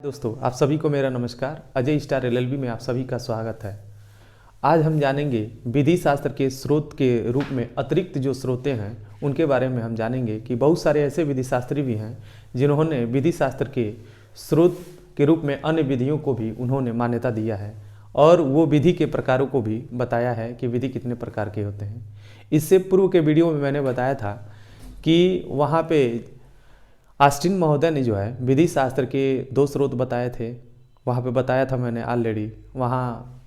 दोस्तों, आप सभी को मेरा नमस्कार। अजय स्टार एलएलबी में आप सभी का स्वागत है। आज हम जानेंगे विधि शास्त्र के स्रोत के रूप में अतिरिक्त जो स्रोतें हैं उनके बारे में हम जानेंगे कि बहुत सारे ऐसे विधि शास्त्री भी हैं जिन्होंने विधि शास्त्र के स्रोत के रूप में अन्य विधियों को भी उन्होंने मान्यता दिया है और वो विधि के प्रकारों को भी बताया है कि विधि कितने प्रकार के होते हैं। इससे पूर्व के वीडियो में मैंने बताया था कि वहाँ पे ऑस्टिन महोदय ने जो है विधि शास्त्र के दो स्रोत बताए थे। वहाँ पे बताया था मैंने ऑलरेडी, वहाँ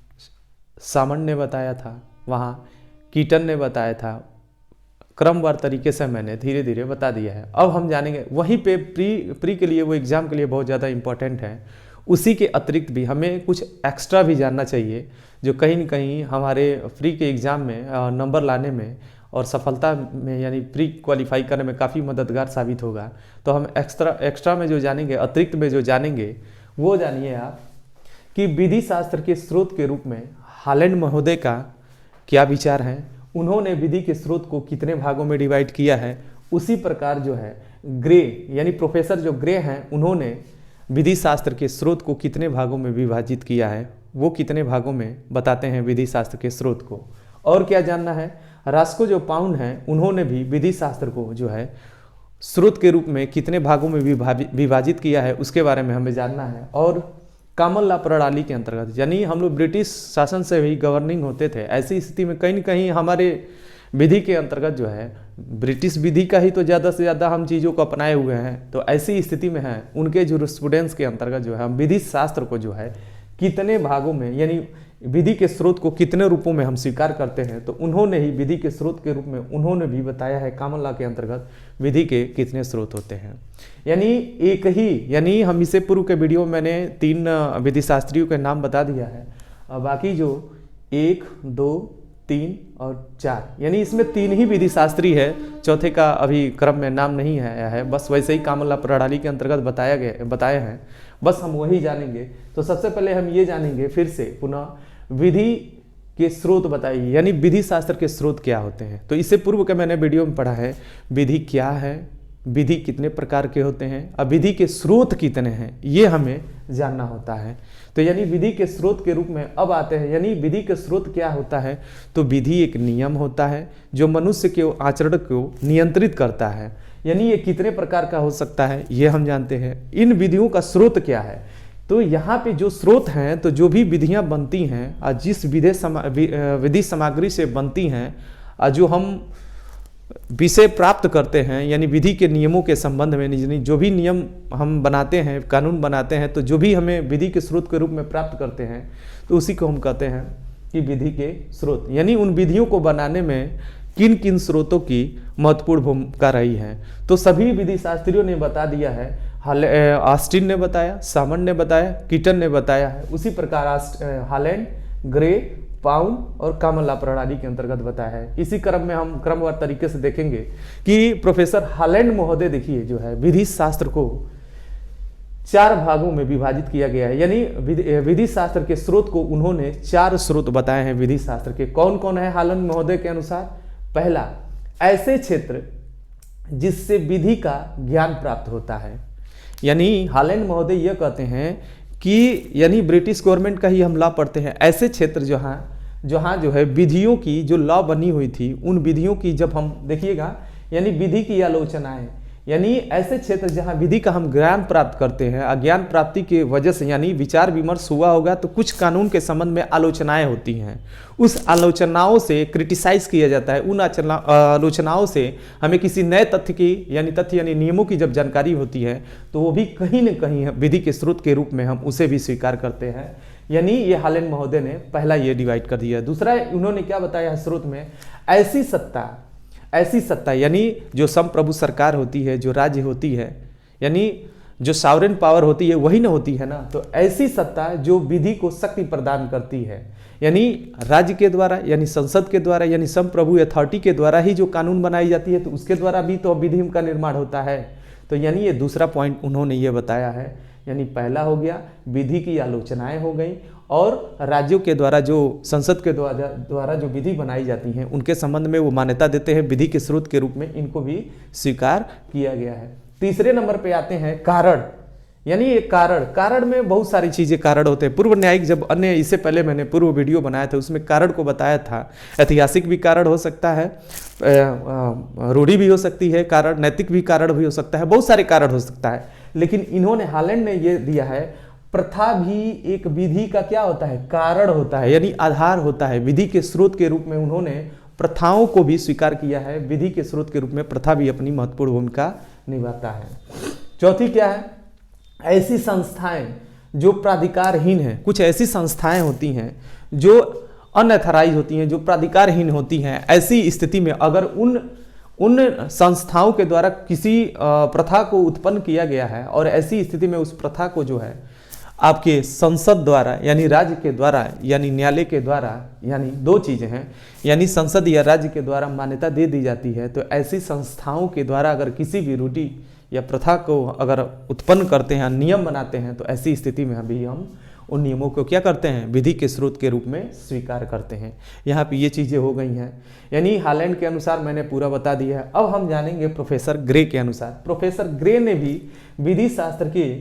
सामन ने बताया था, वहाँ कीटन ने बताया था। क्रमवार तरीके से मैंने धीरे धीरे बता दिया है। अब हम जानेंगे वहीं पे प्री के लिए, वो एग्ज़ाम के लिए बहुत ज़्यादा इम्पोर्टेंट है। उसी के अतिरिक्त भी हमें कुछ एक्स्ट्रा भी जानना चाहिए जो कहीं न कहीं हमारे प्री के एग्ज़ाम में नंबर लाने में और सफलता में यानी प्री क्वालिफाई करने में काफ़ी मददगार साबित होगा। तो हम एक्स्ट्रा में जो जानेंगे, अतिरिक्त में जो जानेंगे, वो जानिए आप कि विधि शास्त्र के स्रोत के रूप में हॉलैंड महोदय का क्या विचार है, उन्होंने विधि के स्रोत को कितने भागों में डिवाइड किया है। उसी प्रकार जो है ग्रे यानी प्रोफेसर जो ग्रे हैं, उन्होंने विधि शास्त्र के स्रोत को कितने भागों में विभाजित किया है, वो कितने भागों में बताते हैं विधि शास्त्र के स्रोत को। और क्या जानना है, रास्को जो पाउंड हैं, उन्होंने भी विधि शास्त्र को जो है स्रोत के रूप में कितने भागों में विभाजित किया है, उसके बारे में हमें जानना है। और कॉमन लॉ प्रणाली के अंतर्गत, यानी हम लोग ब्रिटिश शासन से भी गवर्निंग होते थे, ऐसी स्थिति में कहीं न कहीं हमारे विधि के अंतर्गत जो है ब्रिटिश विधि का ही तो ज़्यादा से ज़्यादा हम चीज़ों को अपनाए हुए हैं। तो ऐसी स्थिति में है उनके जो स्टूडेंट्स के अंतर्गत जो है हम विधि शास्त्र को जो है कितने भागों में, यानी विधि के स्रोत को कितने रूपों में हम स्वीकार करते हैं, तो उन्होंने ही विधि के स्रोत के रूप में उन्होंने भी बताया है कॉमन लॉ के अंतर्गत विधि के कितने स्रोत होते हैं। यानी हम इससे पूर्व के वीडियो में मैंने 3 विधि शास्त्रियों के नाम बता दिया है। बाकी जो 1, 2, 3 और 4, यानी इसमें 3 ही विधि शास्त्री है, चौथे का अभी क्रम में नाम नहीं आया है। बस वैसे ही कॉमन लॉ प्रणाली के अंतर्गत बताए हैं, बस हम वही जानेंगे। तो सबसे पहले हम ये जानेंगे फिर से पुनः विधि के स्रोत बताइए, यानी विधि शास्त्र के स्रोत क्या होते हैं। तो इससे पूर्व के मैंने वीडियो में पढ़ा है विधि क्या है, विधि कितने प्रकार के होते हैं, अब विधि के स्रोत कितने हैं, ये हमें जानना होता है। तो यानी विधि के स्रोत के रूप में अब आते हैं, यानी विधि के स्रोत क्या होता है। तो विधि एक नियम होता है जो मनुष्य के आचरण को नियंत्रित करता है। यानी ये कितने प्रकार का हो सकता है ये हम जानते हैं। इन विधियों का स्रोत क्या है, तो यहाँ पे जो स्रोत हैं, तो जो भी विधियाँ बनती हैं और जिस विधि सामग्री से बनती हैं और जो हम विषय प्राप्त करते हैं, यानी विधि के नियमों के संबंध में जो भी नियम हम बनाते हैं, कानून बनाते हैं, तो जो भी हमें विधि के स्रोत के रूप में प्राप्त करते हैं, तो उसी को हम कहते हैं कि विधि के स्रोत। यानी उन विधियों को बनाने में किन किन स्रोतों की महत्वपूर्ण भूमिका रही है, तो सभी विधि शास्त्रियों ने बता दिया है। ऑस्टिन ने बताया, सामन ने बताया, कीटन ने बताया है। उसी प्रकार हॉलैंड, ग्रे, पाउंड और कॉमन लॉ प्रणाली के अंतर्गत बताया है। इसी क्रम में हम क्रमवार तरीके से देखेंगे कि प्रोफेसर हॉलैंड महोदय देखिए जो है विधि शास्त्र को 4 भागों में विभाजित किया गया है। यानी विधि शास्त्र के स्रोत को उन्होंने 4 स्रोत बताए हैं विधि शास्त्र के। कौन कौन है हॉलैंड महोदय के अनुसार? पहला, ऐसे क्षेत्र जिससे विधि का ज्ञान प्राप्त होता है। यानी हॉलैंड महोदय यह कहते हैं कि यानी ब्रिटिश गवर्नमेंट का ही हम लॉ पढ़ते हैं, ऐसे क्षेत्र जहाँ जो है विधियों की जो लॉ बनी हुई थी, उन विधियों की जब हम देखिएगा, यानी विधि की आलोचनाएं, यानी ऐसे क्षेत्र जहाँ विधि का हम ज्ञान प्राप्त करते हैं, अज्ञान प्राप्ति के वजह से यानी विचार विमर्श हुआ होगा तो कुछ कानून के संबंध में आलोचनाएं होती हैं। उस आलोचनाओं से क्रिटिसाइज किया जाता है। उन आलोचनाओं से हमें किसी नए तथ्य यानी नियमों की जब जानकारी होती है, तो वो भी कहीं न कहीं विधि के स्रोत के रूप में हम उसे भी स्वीकार करते हैं। यानी ये हॉलैंड महोदय ने पहला ये डिवाइड कर दिया। दूसरा उन्होंने क्या बताया है स्रोत में, ऐसी सत्ता यानी जो संप्रभु सरकार होती है, जो राज्य होती है, यानी जो सॉवरेन पावर होती है, वही ना होती है ना। तो ऐसी सत्ता जो विधि को शक्ति प्रदान करती है, यानी राज्य के द्वारा, यानी संसद के द्वारा, यानी संप्रभु अथॉरिटी के द्वारा ही जो कानून बनाई जाती है, तो उसके द्वारा भी तो विधि का निर्माण होता है। तो यानी ये दूसरा पॉइंट उन्होंने ये बताया है। यानी पहला हो गया विधि की आलोचनाएं हो गई, और राज्यों के द्वारा जो संसद के द्वारा जो विधि बनाई जाती हैं उनके संबंध में वो मान्यता देते हैं, विधि के स्रोत के रूप में इनको भी स्वीकार किया गया है। तीसरे नंबर पे आते हैं कारण, यानी एक कारण में बहुत सारी चीजें कारण होते हैं। पूर्व न्यायिक जब अन्य, इससे पहले मैंने पूर्व वीडियो बनाया था उसमें कारण को बताया था। ऐतिहासिक भी कारण हो सकता है, रूढ़ी भी हो सकती है कारण, नैतिक भी कारण भी हो सकता है, बहुत सारे कारण हो सकता है। लेकिन इन्होंने, हालैंड ने ये दिया है, प्रथा भी एक विधि का क्या होता है, कारण होता है, यानी आधार होता है। विधि के स्रोत के रूप में उन्होंने प्रथाओं को भी स्वीकार किया है। विधि के स्रोत के रूप में प्रथा भी अपनी महत्वपूर्ण भूमिका निभाता है। चौथी क्या है, ऐसी संस्थाएं जो प्राधिकारहीन हैं। कुछ ऐसी संस्थाएं होती हैं जो अनऑथराइज होती हैं, जो प्राधिकारहीन होती हैं। ऐसी स्थिति में अगर उन संस्थाओं के द्वारा किसी प्रथा को उत्पन्न किया गया है और ऐसी स्थिति में उस प्रथा को जो है आपके संसद द्वारा यानी राज्य के द्वारा यानी न्यायालय के द्वारा, यानी दो चीज़ें हैं, यानी संसद या राज्य के द्वारा मान्यता दे दी जाती है, तो ऐसी संस्थाओं के द्वारा अगर किसी भी रूढ़ि या प्रथा को अगर उत्पन्न करते हैं, नियम बनाते हैं, तो ऐसी स्थिति में अभी हम उन नियमों को क्या करते हैं, विधि के स्रोत के रूप में स्वीकार करते हैं। यहाँ पे ये चीज़ें हो गई हैं, यानी हालैंड के अनुसार मैंने पूरा बता दिया है। अब हम जानेंगे प्रोफेसर ग्रे के अनुसार। प्रोफेसर ग्रे ने भी विधि शास्त्र के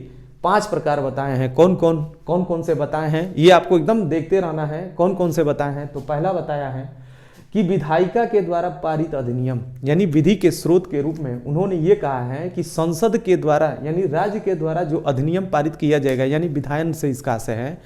5 प्रकार बताए हैं। कौन कौन से बताए हैं, ये आपको एकदम देखते रहना है। कौन कौन से बताए हैं, तो पहला बताया है कि विधायिका के द्वारा पारित अधिनियम, यानी विधि के स्रोत के रूप में उन्होंने ये कहा है कि संसद के द्वारा यानी राज्य के द्वारा जो अधिनियम पारित किया जाएगा, यानी विधायन से इसका आशय है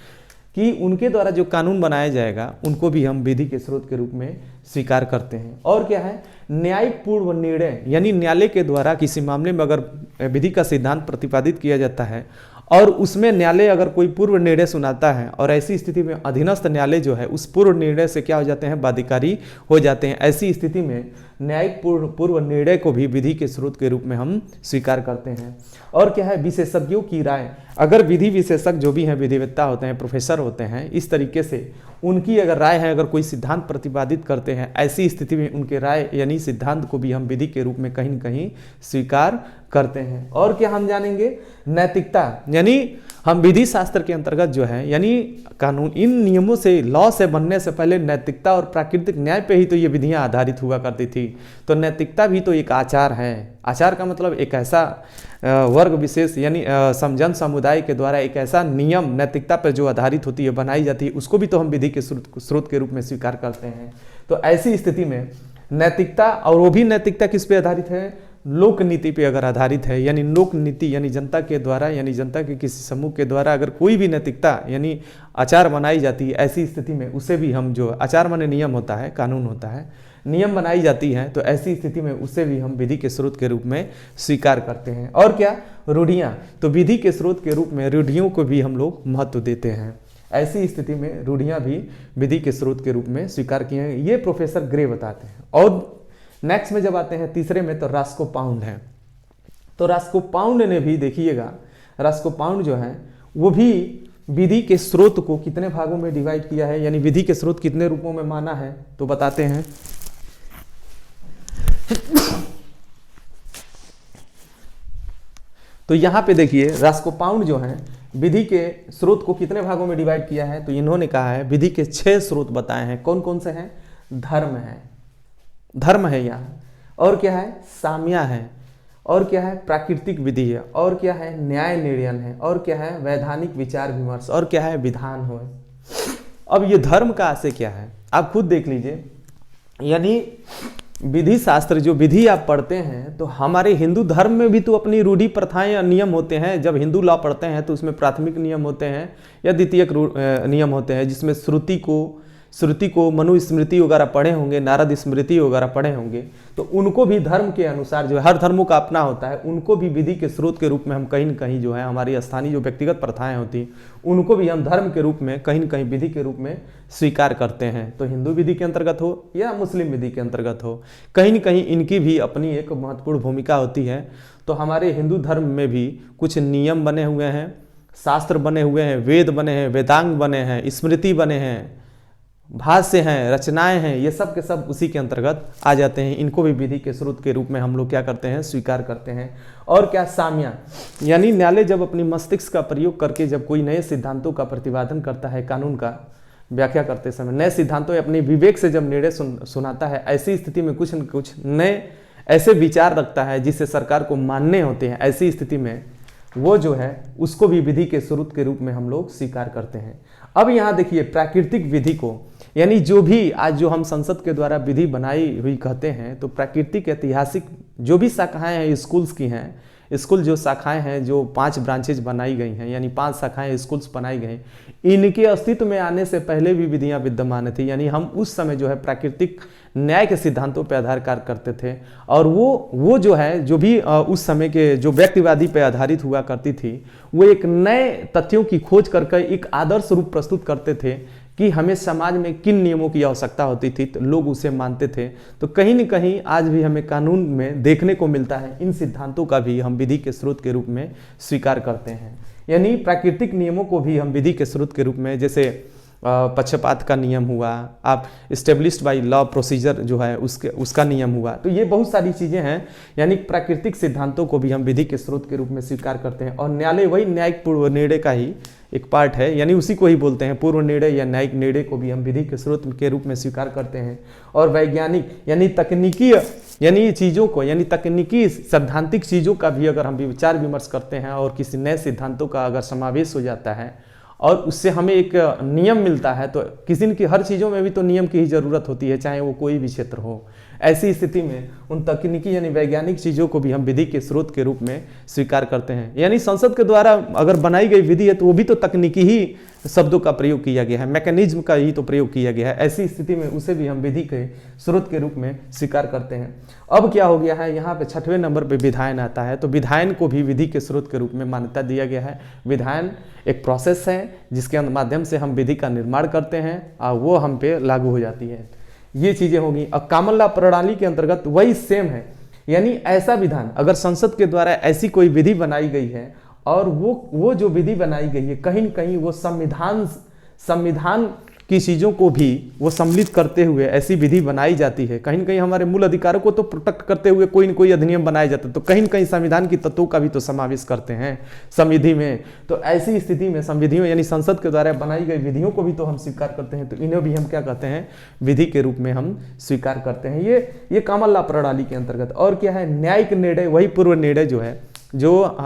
कि उनके द्वारा जो कानून बनाया जाएगा उनको भी हम विधि के स्रोत के रूप में स्वीकार करते हैं। और क्या है, न्यायिक पूर्व निर्णय, यानी न्यायालय के द्वारा किसी मामले में अगर विधि का सिद्धांत प्रतिपादित किया जाता है और उसमें न्यायालय अगर कोई पूर्व निर्णय सुनाता है और ऐसी स्थिति में अधीनस्थ न्यायालय जो है उस पूर्व निर्णय से क्या हो जाते हैं, बाध्यकारी हो जाते हैं। ऐसी स्थिति में न्यायिक पूर्व निर्णय को भी विधि के स्रोत के रूप में हम स्वीकार करते हैं। और क्या है, विशेषज्ञों की राय, अगर विधि विशेषज्ञ जो भी हैं, विधिवेत्ता होते हैं, प्रोफेसर होते हैं, इस तरीके से उनकी अगर राय है, अगर कोई सिद्धांत प्रतिपादित करते हैं, ऐसी स्थिति में उनके राय यानी सिद्धांत को भी हम विधि के रूप में कहीं न कहीं स्वीकार करते हैं। और क्या हम जानेंगे, नैतिकता, यानी हम विधि शास्त्र के अंतर्गत जो है, यानी कानून, इन नियमों से, लॉ से बनने से पहले नैतिकता और प्राकृतिक न्याय पे ही तो ये विधियां आधारित हुआ करती थी। तो नैतिकता भी तो एक आचार है। आचार का मतलब एक ऐसा वर्ग विशेष यानी जन समुदाय के द्वारा एक ऐसा नियम नैतिकता पर जो आधारित होती है, बनाई जाती है, उसको भी तो हम विधि के स्रोत के रूप में स्वीकार करते हैं। तो ऐसी स्थिति में नैतिकता, और वो भी नैतिकता किस पे आधारित है, लोक नीति पे अगर आधारित है, यानी लोक नीति यानी जनता के द्वारा, यानी जनता के किसी समूह के द्वारा अगर कोई भी नैतिकता यानी आचार बनाई जाती है, ऐसी स्थिति में उसे भी हम, जो आचार माने नियम होता है, कानून होता है, नियम बनाई जाती है, तो ऐसी स्थिति में उसे भी हम विधि के स्रोत के रूप में स्वीकार करते हैं। और क्या, रूढ़ियाँ, तो विधि के स्रोत के रूप में रूढ़ियों को भी हम लोग महत्व देते हैं। ऐसी स्थिति में रूढ़ियाँ भी विधि के स्रोत के रूप में स्वीकार किए हैं, ये प्रोफेसर ग्रे बताते हैं। और नेक्स्ट में जब आते हैं तीसरे में, तो रास्कोपाउंड है। तो रास्कोपाउंड ने भी, देखिएगा, रास्कोपाउंड जो है वो भी विधि के स्रोत को कितने भागों में डिवाइड किया है, यानी विधि के स्रोत कितने रूपों में माना है, तो बताते हैं। तो यहाँ पे देखिए, रास्कोपाउंड जो है विधि के स्रोत को कितने भागों में डिवाइड किया है, तो इन्होंने कहा है विधि के 6 स्रोत बताए हैं। कौन कौन से हैं, धर्म है यहाँ, और क्या है, साम्या है, और क्या है, प्राकृतिक विधि है, और क्या है, न्याय निर्णय है, और क्या है, वैधानिक विचार विमर्श, और क्या है, विधान हो। अब ये धर्म का आशय क्या है, आप खुद देख लीजिए। यानी विधि शास्त्र, जो विधि आप पढ़ते हैं, तो हमारे हिंदू धर्म में भी तो अपनी रूढ़ि प्रथाएं या नियम होते हैं। जब हिंदू लॉ पढ़ते हैं तो उसमें प्राथमिक नियम होते हैं या द्वितीयक नियम होते हैं, जिसमें श्रुति को मनुस्मृति वगैरह पढ़े होंगे, नारद स्मृति वगैरह पढ़े होंगे। तो उनको भी धर्म के अनुसार, जो हर धर्मों का अपना होता है, उनको भी विधि के स्रोत के रूप में हम कहीं न कहीं जो है, हमारी स्थानीय जो व्यक्तिगत प्रथाएं होती उनको भी हम धर्म के रूप में कहीं न कहीं विधि के रूप में स्वीकार करते हैं। तो हिंदू विधि के अंतर्गत हो या मुस्लिम विधि के अंतर्गत हो, कहीं न कहीं इनकी भी अपनी एक महत्वपूर्ण भूमिका होती है। तो हमारे हिंदू धर्म में भी कुछ नियम बने हुए हैं, शास्त्र बने हुए हैं, वेद बने हैं, वेदांग बने हैं, स्मृति बने हैं, भाष्य हैं, रचनाएं हैं, ये सब के सब उसी के अंतर्गत आ जाते हैं। इनको भी विधि के स्रोत के रूप में हम लोग क्या करते हैं, स्वीकार करते हैं। और क्या, साम्या, यानी न्यायालय जब अपनी मस्तिष्क का प्रयोग करके जब कोई नए सिद्धांतों का प्रतिपादन करता है, कानून का व्याख्या करते समय नए सिद्धांतों या अपने विवेक से जब निर्णय सुनाता है, ऐसी स्थिति में कुछ न कुछ नए ऐसे विचार रखता है जिसे सरकार को मानने होते हैं। ऐसी स्थिति में वो जो है उसको भी विधि के स्रोत के रूप में हम लोग स्वीकार करते हैं। अब यहाँ देखिए प्राकृतिक विधि को, यानी जो भी आज जो हम संसद के द्वारा विधि बनाई हुई कहते हैं, तो प्राकृतिक ऐतिहासिक जो भी शाखाएं हैं स्कूल्स की हैं, स्कूल जो शाखाएं हैं, जो 5 ब्रांचेज बनाई गई हैं, यानी 5 शाखाएं स्कूल्स बनाई गई, इनके अस्तित्व में आने से पहले भी विधियां विद्यमान थी। यानी हम उस समय जो है प्राकृतिक न्याय के सिद्धांतों पर आधार कार्य करते थे, और वो जो है जो भी उस समय के जो व्यक्तिवादी पे आधारित हुआ करती थी, वो एक नए तथ्यों की खोज करके एक आदर्श रूप प्रस्तुत करते थे कि हमें समाज में किन नियमों की आवश्यकता होती थी, तो लोग उसे मानते थे। तो कहीं न कहीं आज भी हमें कानून में देखने को मिलता है, इन सिद्धांतों का भी हम विधि के स्रोत के रूप में स्वीकार करते हैं। यानी प्राकृतिक नियमों को भी हम विधि के स्रोत के रूप में, जैसे पक्षपात का नियम हुआ, आप इस्टेब्लिश्ड बाय लॉ प्रोसीजर जो है उसका नियम हुआ, तो ये बहुत सारी चीज़ें हैं। यानी प्राकृतिक सिद्धांतों को भी हम विधि के स्रोत के रूप में स्वीकार करते हैं। और न्यायालय वही न्यायिक पूर्व निर्णय का ही एक पार्ट है, यानी उसी को ही बोलते हैं पूर्व निर्णय या न्यायिक निर्णय को भी हम विधि के स्रोत के रूप में स्वीकार करते हैं। और वैज्ञानिक यानी तकनीकी यानी चीज़ों को, यानी तकनीकी सैद्धांतिक चीज़ों का भी अगर हम विचार विमर्श करते हैं और किसी नए सिद्धांतों का अगर समावेश हो जाता है और उससे हमें एक नियम मिलता है, तो किसी न की हर चीज़ों में भी तो नियम की ही ज़रूरत होती है, चाहे वो कोई भी क्षेत्र हो। ऐसी स्थिति में उन तकनीकी यानी वैज्ञानिक चीज़ों को भी हम विधि के स्रोत के रूप में स्वीकार करते हैं। यानी संसद के द्वारा अगर बनाई गई विधि है तो वो भी तो तकनीकी ही शब्दों का प्रयोग किया गया है, मैकेनिज्म का ही तो प्रयोग किया गया है। ऐसी स्थिति में उसे भी हम विधि के स्रोत के रूप में स्वीकार करते हैं। अब क्या हो गया है, यहाँ पे 6वें नंबर पे विधायन आता है, तो विधायन को भी विधि के स्रोत के रूप में मान्यता दिया गया है। विधायन एक प्रोसेस है जिसके माध्यम से हम विधि का निर्माण करते हैं और वो हम पे लागू हो जाती है। ये चीज़ें होंगी। और कॉमन लॉ प्रणाली के अंतर्गत वही सेम है, यानी ऐसा विधान अगर संसद के द्वारा ऐसी कोई विधि बनाई गई है और वो जो विधि बनाई गई है कहीं न कहीं वो संविधान की चीज़ों को भी वो सम्मिलित करते हुए ऐसी विधि बनाई जाती है। कहीं न कहीं हमारे मूल अधिकारों को तो प्रोटेक्ट करते हुए कोई न कोई अधिनियम बनाया जाता है, तो कहीं न कहीं संविधान की तत्वों का भी तो समावेश करते हैं संविधि में। तो ऐसी स्थिति में संविधियों यानी संसद के द्वारा बनाई गई विधियों को भी तो हम स्वीकार करते हैं, तो इन्हें भी हम क्या कहते हैं, विधि के रूप में हम स्वीकार करते हैं। ये कॉमन लॉ प्रणाली के अंतर्गत। और क्या है, न्यायिक निर्णय, वही पूर्व निर्णय जो है, जो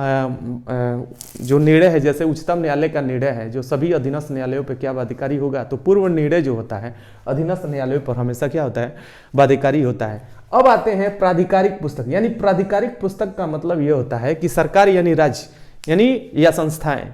निर्णय है, जैसे उच्चतम न्यायालय का निर्णय है जो सभी अधीनस्थ न्यायालयों पर क्या बाध्यकारी होगा, तो पूर्व निर्णय जो होता है अधीनस्थ न्यायालयों पर हमेशा क्या होता है, बाध्यकारी होता है। अब आते हैं प्राधिकारिक पुस्तक। यानी प्राधिकारिक पुस्तक का मतलब ये होता है कि सरकार यानी राज्य यानी या संस्थाएं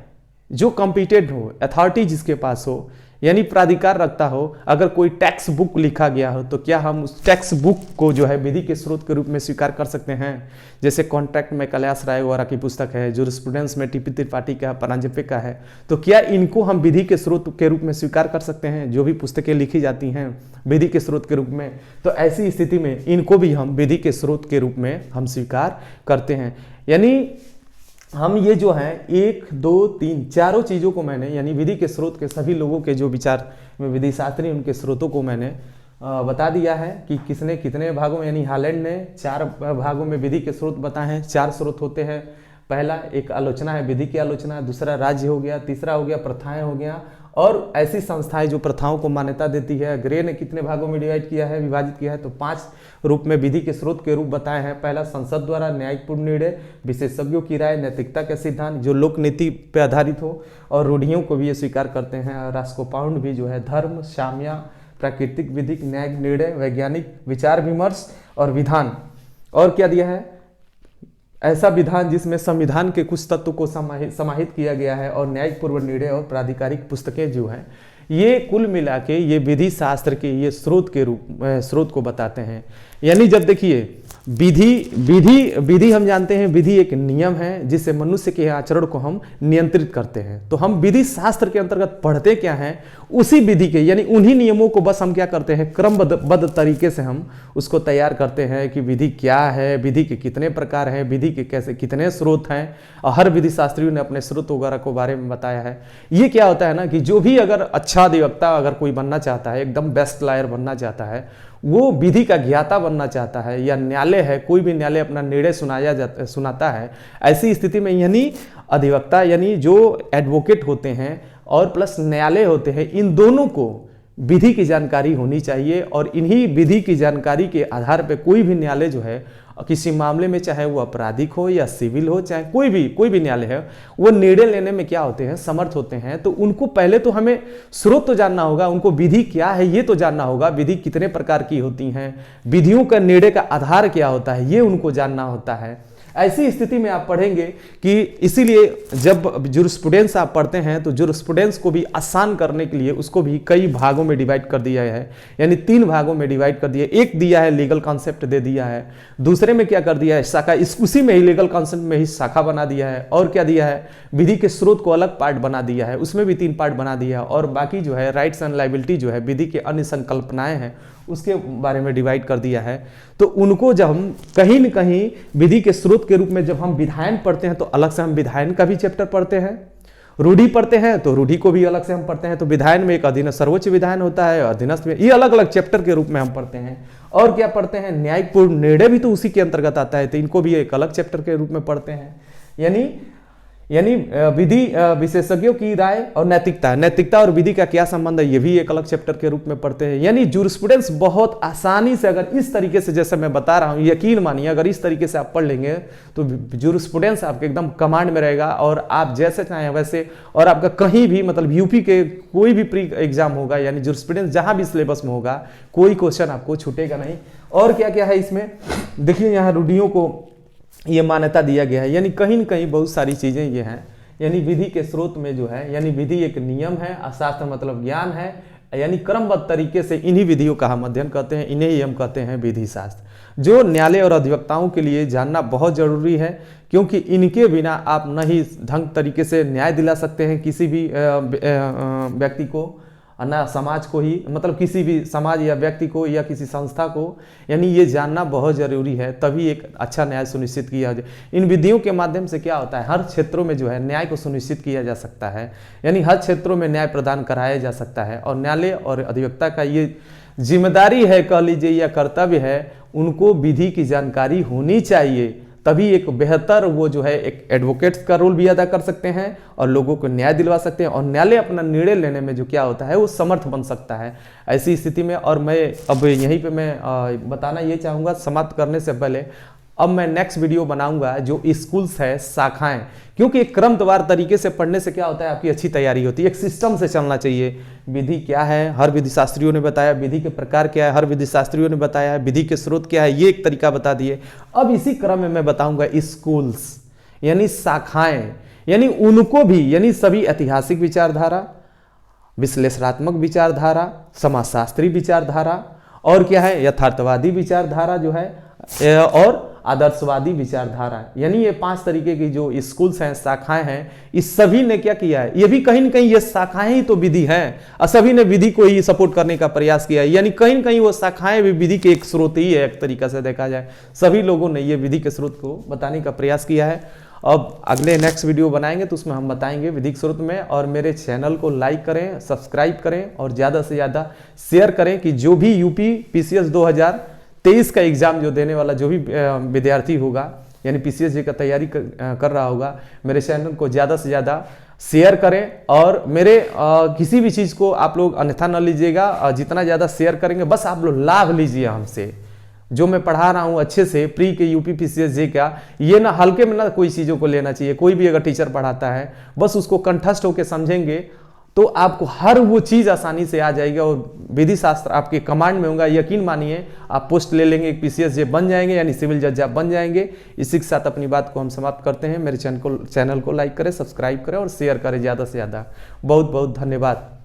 जो कॉम्पिटेंट हो, अथॉरिटी जिसके पास हो, यानी प्राधिकार रखता हो, अगर कोई टेक्स्ट बुक लिखा गया हो तो क्या हम उस टेक्स्ट बुक को जो है विधि के स्रोत के रूप में स्वीकार कर सकते हैं। जैसे कॉन्ट्रैक्ट में कैलाश राय वगैरह की पुस्तक है, जूरिस्प्रूडेंस में टीपी त्रिपाठी का, परांजपे का है, तो क्या इनको हम विधि के स्रोत के रूप में स्वीकार कर सकते हैं, जो भी पुस्तकें लिखी जाती हैं विधि के स्रोत के रूप में। तो ऐसी स्थिति में इनको भी हम विधि के स्रोत के रूप में हम स्वीकार करते हैं। यानी हम ये जो है 1, 2, 3 चारों चीज़ों को मैंने, यानी विधि के स्रोत के सभी लोगों के जो विचार में विधि शास्त्री उनके स्रोतों को मैंने बता दिया है कि किसने कितने भागों में, यानी हालैंड ने 4 भागों में विधि के स्रोत बताए हैं। 4 स्रोत होते हैं। पहला एक आलोचना है, विधि की आलोचना, दूसरा राज्य हो गया, तीसरा हो गया प्रथाएं हो गया, और ऐसी संस्थाएं जो प्रथाओं को मान्यता देती है। ग्रे ने कितने भागों में डिवाइड किया है, विभाजित किया है, तो 5 रूप में विधि के स्रोत के रूप बताए हैं। पहला संसद द्वारा न्यायिक पूर्ण निर्णय, विशेषज्ञों की राय, नैतिकता के सिद्धांत जो लोक नीति पर आधारित हो, और रूढ़ियों को भी ये स्वीकार करते हैं। और रास्कोपाउंड भी जो है धर्म, साम्य, प्राकृतिक, विधिक, न्यायिक निर्णय, वैज्ञानिक विचार विमर्श और विधान। और क्या दिया है, ऐसा विधान जिसमें संविधान के कुछ तत्व को समाहित किया गया है, और न्यायिक पूर्व निर्णय और प्राधिकारिक पुस्तकें जो हैं, ये कुल मिला के ये विधि शास्त्र के ये स्रोत को बताते हैं। यानी जब देखिए विधि हम जानते हैं, विधि एक नियम है जिससे मनुष्य के आचरण को हम नियंत्रित करते हैं। तो हम विधि शास्त्र के अंतर्गत पढ़ते क्या हैं, उसी विधि के यानी उन्हीं नियमों को बस हम क्या करते हैं, क्रमबद्ध तरीके से हम उसको तैयार करते हैं कि विधि क्या है, विधि के कितने प्रकार हैं, विधि के कैसे कितने स्रोत हैं, और हर विधि शास्त्रियों ने अपने स्रोत वगैरह को बारे में बताया है। ये क्या होता है ना कि जो भी अगर अच्छा अधिवक्ता अगर कोई बनना चाहता है, एकदम बेस्ट लॉयर बनना चाहता है, वो विधि का ज्ञाता बनना चाहता है, या न्यायालय है, कोई भी न्यायालय अपना निर्णय सुनाता है, ऐसी स्थिति में यानी अधिवक्ता यानी जो एडवोकेट होते हैं और प्लस न्यायालय होते हैं, इन दोनों को विधि की जानकारी होनी चाहिए। और इन्हीं विधि की जानकारी के आधार पर कोई भी न्यायालय जो है किसी मामले में, चाहे वो आपराधिक हो या सिविल हो, चाहे कोई भी न्यायालय है, वो निर्णय लेने में क्या होते हैं, समर्थ होते हैं। तो उनको पहले तो हमें स्रोत तो जानना होगा, उनको विधि क्या है ये तो जानना होगा, विधि कितने प्रकार की होती हैं, विधियों का निर्णय का आधार क्या होता है ये उनको जानना होता है। ऐसी स्थिति में आप पढ़ेंगे कि इसीलिए जब जुरिस्प्रूडेंस आप पढ़ते हैं तो जुरिस्प्रूडेंस को भी आसान करने के लिए उसको भी कई भागों में डिवाइड कर दिया है, यानी 3 भागों में डिवाइड कर दिया। एक दिया है लीगल कॉन्सेप्ट दे दिया है, दूसरे में क्या कर दिया है शाखा, उसी में ही लीगल कॉन्सेप्ट में ही शाखा बना दिया है, और क्या दिया है विधि के स्रोत को अलग पार्ट बना दिया है, उसमें भी 3 पार्ट बना दिया है, और बाकी जो है राइट्स एंड लायबिलिटी जो है विधि के अन्य संकल्पनाएं हैं उसके बारे में डिवाइड कर दिया है। तो उनको जब हम कहीं न कहीं विधि के स्रोत के रूप में जब हम विधायन पढ़ते हैं तो अलग से हम विधायन का भी चैप्टर पढ़ते हैं, रूढ़ि पढ़ते हैं तो रूढ़ि को भी अलग से हम पढ़ते हैं। तो विधायन में एक अधीनस्थ सर्वोच्च विधायन होता है, अधीनस्थ में, ये अलग अलग चैप्टर के रूप में हम पढ़ते हैं। और क्या पढ़ते हैं, न्यायिक पूर्ण निर्णय भी तो उसी के अंतर्गत आता है, तो इनको भी एक अलग चैप्टर के रूप में पढ़ते हैं। यानी विधि विशेषज्ञों की राय और नैतिकता और विधि का क्या संबंध है ये भी एक अलग चैप्टर के रूप में पढ़ते हैं। यानी जुरिस्प्रूडेंस बहुत आसानी से अगर इस तरीके से जैसे मैं बता रहा हूं, यकीन मानिए अगर इस तरीके से आप पढ़ लेंगे तो जुरिस्प्रूडेंस आपके एकदम कमांड में रहेगा, और आप जैसे चाहें वैसे, और आपका कहीं भी मतलब यूपी के कोई भी प्री एग्जाम होगा, यानी जुरिस्प्रूडेंस जहां भी सिलेबस में होगा कोई क्वेश्चन आपको छूटेगा नहीं। और क्या क्या है इसमें देखिए, यहाँ रूढ़ियों को ये मान्यता दिया गया है, यानी कहीं न कहीं बहुत सारी चीजें ये हैं। यानी विधि के स्रोत में जो है, यानी विधि एक नियम है, शास्त्र मतलब ज्ञान है, यानी क्रमबद्ध तरीके से इन्हीं विधियों का हम अध्ययन करते हैं, इन्हें ही हम कहते हैं विधि शास्त्र, जो न्यायालय और अधिवक्ताओं के लिए जानना बहुत जरूरी है, क्योंकि इनके बिना आप न ही ढंग तरीके से न्याय दिला सकते हैं किसी भी व्यक्ति को, ना समाज को ही, मतलब किसी भी समाज या व्यक्ति को या किसी संस्था को, यानी ये जानना बहुत जरूरी है, तभी एक अच्छा न्याय सुनिश्चित किया जाए। इन विधियों के माध्यम से क्या होता है, हर क्षेत्रों में जो है न्याय को सुनिश्चित किया जा सकता है, यानी हर क्षेत्रों में न्याय प्रदान कराया जा सकता है। और न्यायालय और अधिवक्ता का ये जिम्मेदारी है कह लीजिए या कर्तव्य है, उनको विधि की जानकारी होनी चाहिए, तभी एक बेहतर वो जो है एक एडवोकेट का रोल भी अदा कर सकते हैं और लोगों को न्याय दिलवा सकते हैं, और न्यायालय अपना निर्णय लेने में जो क्या होता है वो समर्थ बन सकता है ऐसी स्थिति में। और मैं अब यहीं पे मैं बताना ये चाहूँगा समाप्त करने से पहले, अब मैं नेक्स्ट वीडियो बनाऊंगा जो स्कूल्स है, शाखाएं, क्योंकि एक क्रमवार तरीके से पढ़ने से क्या होता है आपकी अच्छी तैयारी होती है, एक सिस्टम से चलना चाहिए। विधि क्या है हर विधि शास्त्रियों ने बताया, विधि के प्रकार क्या है हर विधि शास्त्रियों ने बताया, विधि के स्रोत क्या है ये एक तरीका बता दिए। अब इसी क्रम में मैं बताऊंगा स्कूल्स यानी शाखाएं, यानी उनको भी, यानी सभी ऐतिहासिक विचारधारा, विश्लेषणात्मक विचारधारा, समाजशास्त्री विचारधारा, और क्या है यथार्थवादी विचारधारा जो है, और आदर्शवादी विचारधारा, यानी ये 5 तरीके की जो स्कूल्स हैं, शाखाएं हैं, इस सभी ने क्या किया है, ये भी कहीं न कहीं ये शाखाएं ही तो विधि हैं, और सभी ने विधि को ही सपोर्ट करने का प्रयास किया है, यानी कहीं न कहीं वो शाखाएं भी विधि के एक स्रोत ही है। एक तरीका से देखा जाए सभी लोगों ने ये विधि के स्रोत को बताने का प्रयास किया है। अब अगले नेक्स्ट वीडियो बनाएंगे तो उसमें हम बताएंगे विधिक स्रोत में। और मेरे चैनल को लाइक करें, सब्सक्राइब करें और ज़्यादा से ज़्यादा शेयर करें कि जो भी यूपी PCS 2023 का एग्ज़ाम जो देने वाला जो भी विद्यार्थी होगा, यानी PCSJ का तैयारी कर रहा होगा, मेरे चैनल को ज़्यादा से ज़्यादा शेयर करें। और मेरे किसी भी चीज़ को आप लोग अन्यथा न लीजिएगा, जितना ज़्यादा शेयर करेंगे बस आप लोग लाभ लीजिए हमसे। जो मैं पढ़ा रहा हूँ अच्छे से प्री के यूपी PCSJ का, ये ना हल्के में ना कोई चीज़ों को लेना चाहिए। कोई भी अगर टीचर पढ़ाता है बस उसको कंठस्थ होकर समझेंगे तो आपको हर वो चीज़ आसानी से आ जाएगी और विधि शास्त्र आपके कमांड में होगा। यकीन मानिए आप पोस्ट ले लेंगे, एक PCSJ बन जाएंगे, यानी सिविल जज आप बन जाएंगे। इसी के साथ अपनी बात को हम समाप्त करते हैं। मेरे चैनल को लाइक करें, सब्सक्राइब करें और शेयर करें ज़्यादा से ज़्यादा। बहुत बहुत धन्यवाद।